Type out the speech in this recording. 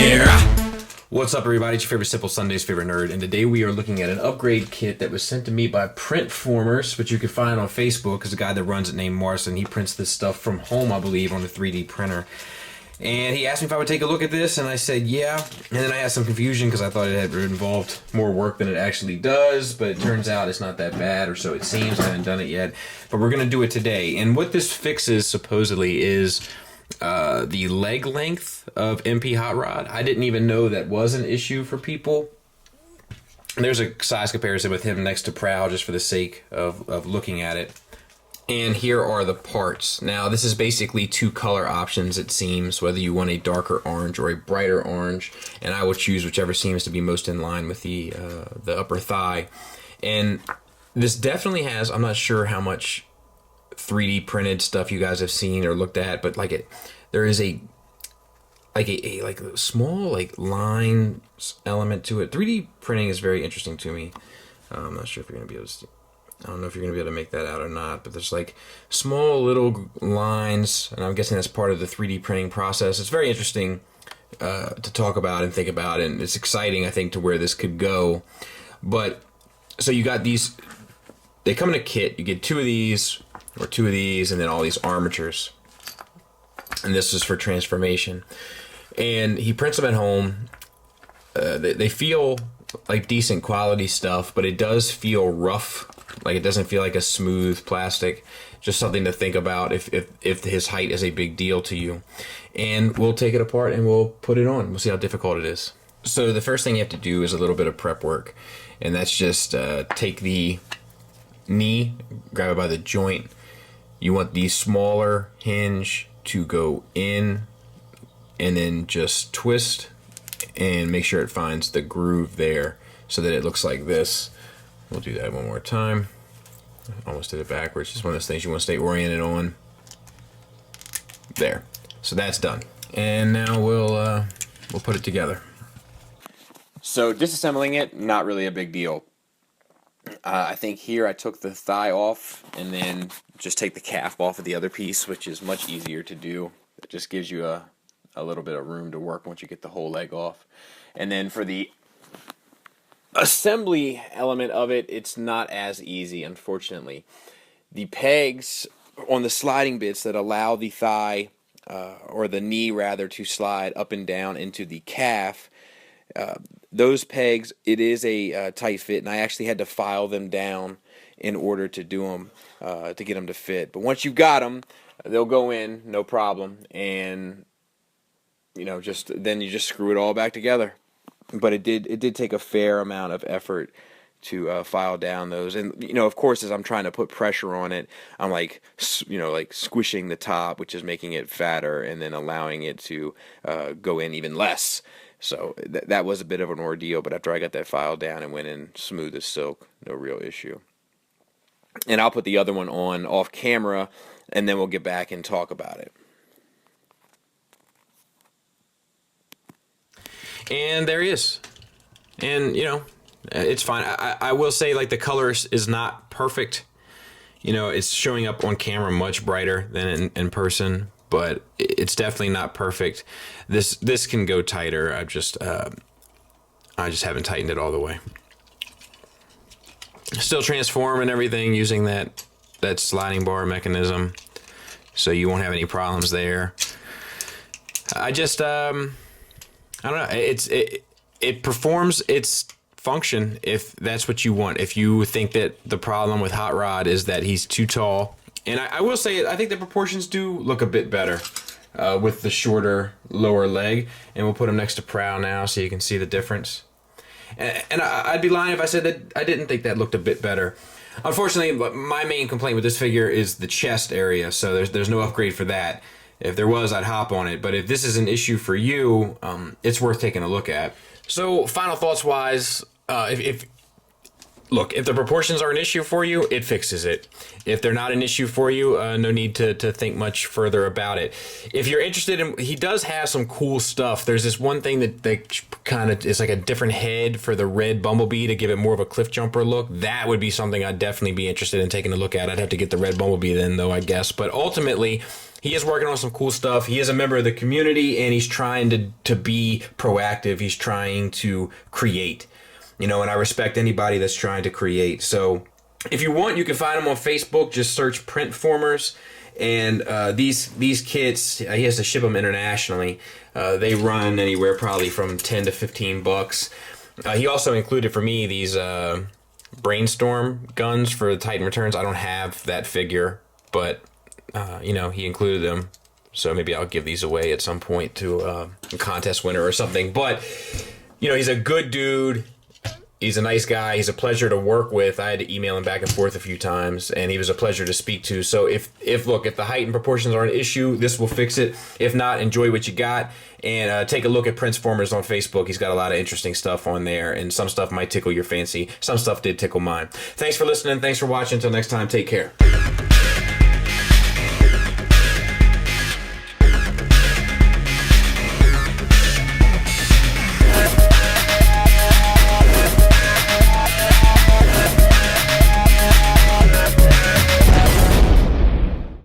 here. What's up, everybody? It's your favorite Simple Sunday's favorite nerd, and today we are looking at an upgrade kit that was sent to me by Printformers, which you can find on Facebook, because a guy that runs it named Marcin, he prints this stuff from home, I believe, on a 3D printer. And he asked me if I would take a look at this, and I said yeah. And then I had some confusion because I thought it had involved more work than it actually does, but it turns out it's not that bad, or so it seems. I haven't done it yet, but we're going to do it today. And what this fixes, supposedly, is the leg length of MP Hotrod. I didn't even know that was an issue for people. And there's a size comparison with him next to Prowl, just for the sake of looking at it. And here are the parts. Now, this is basically two color options, it seems, whether you want a darker orange or a brighter orange. And I will choose whichever seems to be most in line with the upper thigh. And this definitely has, I'm not sure how much 3D printed stuff you guys have seen or looked at, but there is a small line element to it. 3D printing is very interesting to me. I'm not sure if you're gonna be able to see. I don't know if you're gonna be able to make that out or not, but there's like small little lines, and I'm guessing that's part of the 3D printing process. It's very interesting to talk about and think about, and it's exciting, I think, to where this could go. But so you got these. They come in a kit. You get two of these, or two of these, and then all these armatures. And this is for transformation. And he prints them at home. They feel like decent quality stuff, but it does feel rough. Like, it doesn't feel like a smooth plastic. Just something to think about if his height is a big deal to you. And we'll take it apart and we'll put it on. We'll see how difficult it is. So the first thing you have to do is a little bit of prep work. And that's just take the knee, grab it by the joint. You want the smaller hinge to go in, and then just twist and make sure it finds the groove there so that it looks like this. We'll do that one more time. Almost did it backwards. Just one of those things you want to stay oriented on. There. So that's done. And now we'll put it together. So disassembling it, not really a big deal. I think here I took the thigh off and then just take the calf off of the other piece, which is much easier to do. It just gives you a little bit of room to work once you get the whole leg off. And then for the assembly element of it, it's not as easy, unfortunately. The pegs on the sliding bits that allow the thigh, or the knee rather, to slide up and down into the calf, those pegs, it is a tight fit, and I actually had to file them down in order to do them, to get them to fit. But once you've got them, they'll go in, no problem, and then you just screw it all back together. But it did take a fair amount of effort to file down those, and of course, as I'm trying to put pressure on it, I'm like squishing the top, which is making it fatter, and then allowing it to go in even less. So that was a bit of an ordeal, but after I got that file down and went in smooth as silk, no real issue. And I'll put the other one on off camera, and then we'll get back and talk about it. And there he is. And, it's fine. I will say, the color is not perfect. It's showing up on camera much brighter than in person, but it's definitely not perfect. This can go tighter. I just haven't tightened it all the way. Still transform and everything using that sliding bar mechanism, so you won't have any problems there. I just I don't know. It performs its function if that's what you want. If you think that the problem with Hotrod is that he's too tall. And I will say, I think the proportions do look a bit better with the shorter lower leg. And we'll put him next to Prowl now so you can see the difference. And I'd be lying if I said that I didn't think that looked a bit better. Unfortunately, my main complaint with this figure is the chest area, so there's no upgrade for that. If there was, I'd hop on it. But if this is an issue for you, it's worth taking a look at. So, final thoughts-wise, Look, if the proportions are an issue for you, it fixes it. If they're not an issue for you, no need to think much further about it. If you're interested in, he does have some cool stuff. There's this one thing that kind of is like a different head for the red Bumblebee to give it more of a cliff jumper look. That would be something I'd definitely be interested in taking a look at. I'd have to get the red Bumblebee then, though, I guess. But ultimately, he is working on some cool stuff. He is a member of the community, and he's trying to be proactive. He's trying to create, and I respect anybody that's trying to create. So if you want, you can find him on Facebook. Just search Printformers. And these kits, he has to ship them internationally. They run anywhere probably from $10 to $15. He also included for me these Brainstorm guns for the Titan Returns. I don't have that figure, but he included them. So maybe I'll give these away at some point to a contest winner or something. But he's a good dude. He's a nice guy. He's a pleasure to work with. I had to email him back and forth a few times, and he was a pleasure to speak to. So if the height and proportions are an issue, this will fix it. If not, enjoy what you got, and take a look at Printformers on Facebook. He's got a lot of interesting stuff on there, and some stuff might tickle your fancy. Some stuff did tickle mine. Thanks for listening. Thanks for watching. Until next time, take care.